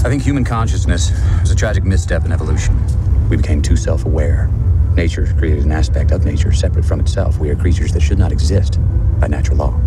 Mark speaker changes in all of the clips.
Speaker 1: I think human consciousness was a tragic misstep in evolution. We became too self-aware. Nature created an aspect of nature separate from itself. We are creatures that should not exist by natural law.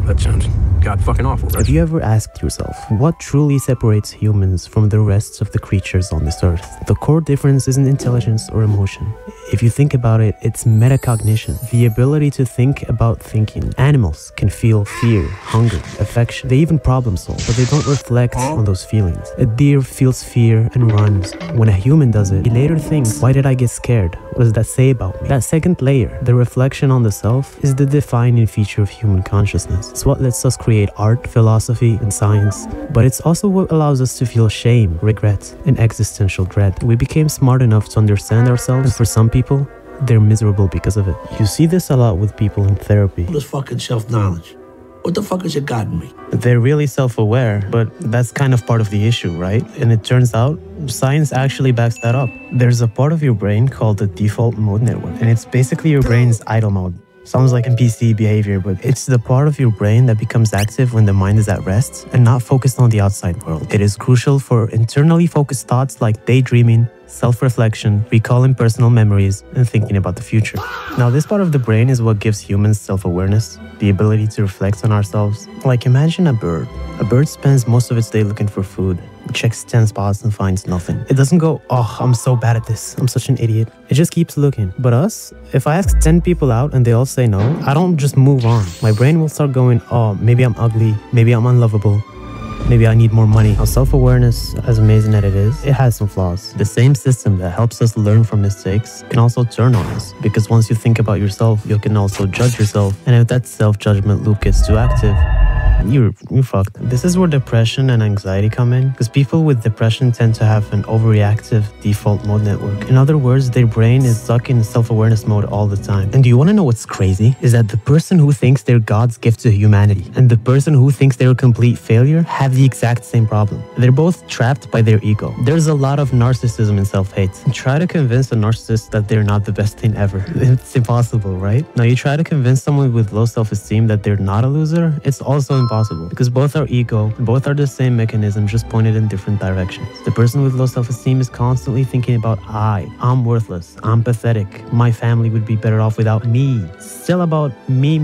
Speaker 2: That sounds god-fucking awful.
Speaker 3: Have you ever asked yourself, what truly separates humans from the rest of the creatures on this earth? The core difference isn't intelligence or emotion. If you think about it, it's metacognition, the ability to think about thinking. Animals can feel fear, hunger, affection. They even problem solve, but they don't reflect on those feelings. A deer feels fear and runs. When a human does it, he later thinks, why did I get scared? What does that say about me? That second layer, the reflection on the self, is the defining feature of human consciousness. It's what lets us create art, philosophy, and science. But it's also what allows us to feel shame, regret, and existential dread. We became smart enough to understand ourselves, and for some people, they're miserable because of it. You see this a lot with people in therapy.
Speaker 4: All this fucking self-knowledge. What the fuck has it gotten me?
Speaker 3: They're really self-aware, but that's kind of part of the issue, right? And it turns out, science actually backs that up. There's a part of your brain called the default mode network, and it's basically your brain's idle mode. Sounds like NPC behavior, but it's the part of your brain that becomes active when the mind is at rest and not focused on the outside world. It is crucial for internally focused thoughts like daydreaming, self-reflection, recalling personal memories, and thinking about the future. Now, this part of the brain is what gives humans self-awareness, the ability to reflect on ourselves. Like, imagine a bird. A bird spends most of its day looking for food. It checks 10 spots and finds nothing. It doesn't go, oh, I'm so bad at this, I'm such an idiot. It just keeps looking. But us, if I ask 10 people out and they all say no, I don't just move on. My brain will start going, oh, maybe I'm ugly, maybe I'm unlovable, maybe I need more money. Now, self-awareness, as amazing as it is, it has some flaws. The same system that helps us learn from mistakes can also turn on us. Because once you think about yourself, you can also judge yourself. And if that self-judgment loop gets too active, you're fucked. This is where depression and anxiety come in, because people with depression tend to have an overreactive default mode network. In other words, their brain is stuck in self-awareness mode all the time. And do you want to know what's crazy? Is that the person who thinks they're God's gift to humanity and the person who thinks they're a complete failure have the exact same problem. They're both trapped by their ego. There's a lot of narcissism and self-hate. Try to convince a narcissist that they're not the best thing ever. It's impossible, right? Now, you try to convince someone with low self-esteem that they're not a loser, it's also impossible, because both are ego, both are the same mechanism, just pointed in different directions. The person with low self-esteem is constantly thinking about I'm worthless, I'm pathetic, my family would be better off without me. Still about me.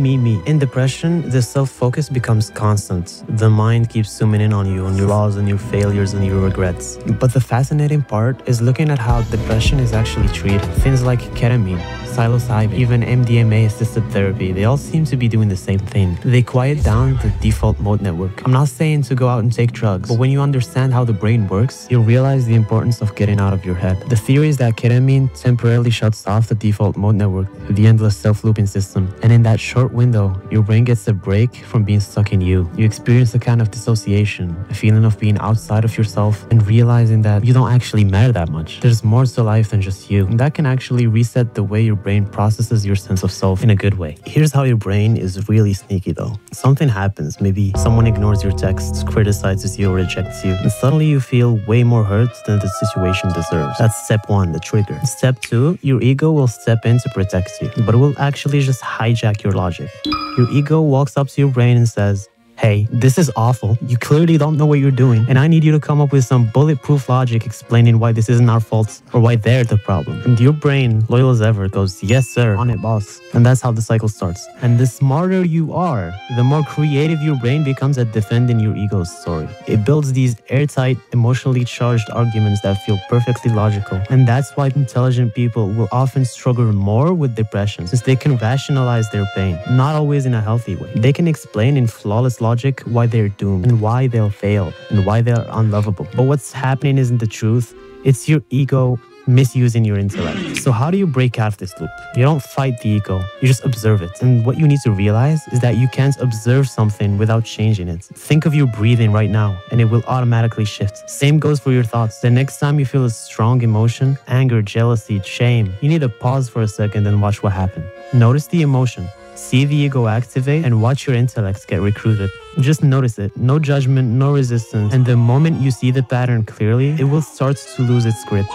Speaker 3: In depression, the self-focus becomes constant. The mind keeps zooming in on you, on your flaws and your failures and your regrets. But the fascinating part is looking at how depression is actually treated. Things like ketamine, psilocybin, even MDMA-assisted therapy, they all seem to be doing the same thing. They quiet down the default mode network. I'm not saying to go out and take drugs, but when you understand how the brain works, you'll realize the importance of getting out of your head. The theory is that ketamine temporarily shuts off the default mode network, the endless self-looping system, and in that short window, your brain gets a break from being stuck in you. You experience a kind of dissociation, a feeling of being outside of yourself and realizing that you don't actually matter that much. There's more to life than just you, and that can actually reset the way your brain processes your sense of self in a good way. Here's how your brain is really sneaky though. Something happens, maybe someone ignores your texts, criticizes you, or rejects you, and suddenly you feel way more hurt than the situation deserves. That's step one, the trigger. Step two, your ego will step in to protect you, but it will actually just hijack your logic. Your ego walks up to your brain and says, hey, this is awful. You clearly don't know what you're doing, and I need you to come up with some bulletproof logic explaining why this isn't our fault or why they're the problem. And your brain, loyal as ever, goes, yes sir, on it boss. And that's how the cycle starts. And the smarter you are, the more creative your brain becomes at defending your ego's story. It builds these airtight, emotionally charged arguments that feel perfectly logical. And that's why intelligent people will often struggle more with depression, since they can rationalize their pain, not always in a healthy way. They can explain in flawless logic why they're doomed and why they'll fail and why they're unlovable. But what's happening isn't the truth. It's your ego misusing your intellect. So how do you break out of this loop? You don't fight the ego, you just observe it. And what you need to realize is that you can't observe something without changing it. Think of your breathing right now and it will automatically shift. Same goes for your thoughts. The next time you feel a strong emotion, anger, jealousy, shame, you need to pause for a second and watch what happened. Notice the emotion. See the ego activate and watch your intellect get recruited. Just notice it. No judgment, no resistance. And the moment you see the pattern clearly, it will start to lose its grip.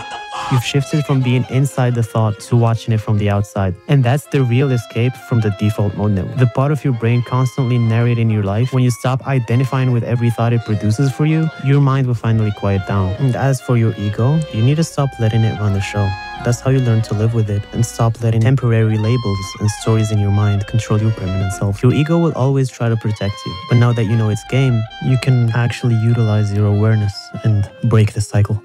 Speaker 3: You've shifted from being inside the the thought to watching it from the outside. And that's the real escape from the default mode network. The part of your brain constantly narrating your life. When you stop identifying with every thought it produces for you, your mind will finally quiet down. And as for your ego, you need to stop letting it run the show. That's how you learn to live with it and stop letting temporary labels and stories in your mind control your permanent self. Your ego will always try to protect you, but now that you know its game, you can actually utilize your awareness and break the cycle.